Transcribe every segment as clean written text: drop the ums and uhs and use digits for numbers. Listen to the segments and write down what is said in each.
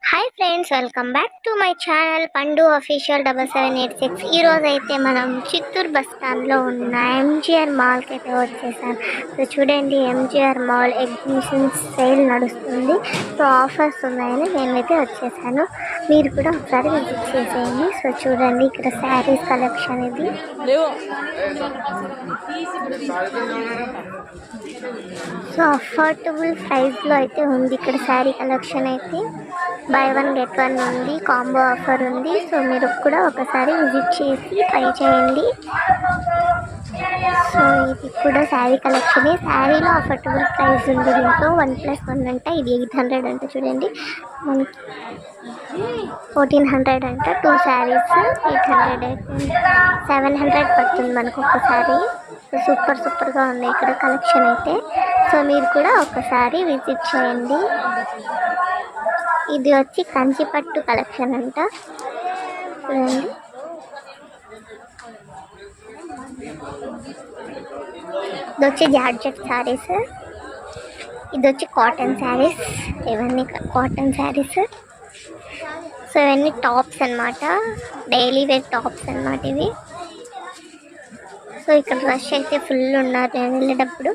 Hi friends, welcome back to my channel పండు official 7786. ఈరోజు అయితే మనం చిత్తూరు బస్ స్టాండ్లో ఉన్న ఎంజిఆర్ మాల్కి అయితే వచ్చేసాం. సో చూడండి, ఎంజిఆర్ మాల్ ఎగ్జిబిషన్ సేల్ నడుస్తుంది. సో ఆఫర్స్ ఉన్నాయని నేనైతే వచ్చేసాను. మీరు కూడా ఒకసారి విజిట్ చేసేయండి. సో చూడండి, ఇక్కడ శారీస్ కలెక్షన్ ఇది. సో అఫోర్డబుల్ ప్రైస్లో అయితే ఉంది ఇక్కడ శారీ కలెక్షన్ అయితే. బై 1 get 1 ఉంది, కాంబో ఆఫర్ ఉంది. సో మీరు కూడా ఒకసారి విజిట్ చేసి ట్రై చేయండి. సో ఇది కూడా శారీ కలెక్షన్. శారీలో అఫోర్డబుల్ ప్రైస్ ఉంది. దీంట్లో 1+1 అంట. ఇది 800 అంట. చూడండి, మనకి 1400 అంట. 2 శారీస్ 800, 700 పడుతుంది మనకు ఒక్కసారి. సో సూపర్గా ఉంది ఇక్కడ కలెక్షన్ అయితే. సో మీరు కూడా ఒకసారి విజిట్ చేయండి. ఇది వచ్చి కంచిపట్టు కలెక్షన్ అంట. చూడండి, ఇది వచ్చి జార్జెట్ శారీస్, ఇది వచ్చి కాటన్ శారీస్. ఇవన్నీ కాటన్ శారీస్. సో ఇవన్నీ టాప్స్ అన్నమాట, డైలీ వేర్ టాప్స్ అన్నమాట ఇవి. సో ఇక్కడ రష్ అయితే ఫుల్ ఉన్నారు. నేను వెళ్ళేటప్పుడు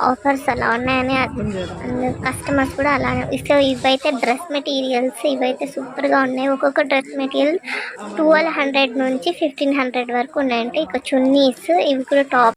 ఆఫర్స్ అలా ఉన్నాయని కస్టమర్స్ కూడా అలానే. సో ఇవైతే డ్రెస్ మెటీరియల్స్, ఇవైతే సూపర్గా ఉన్నాయి. ఒక్కొక్క డ్రెస్ మెటీరియల్ 1200 నుంచి 1500 వరకు ఉన్నాయంటే. ఇక చున్నీస్, ఇవి కూడా టాప్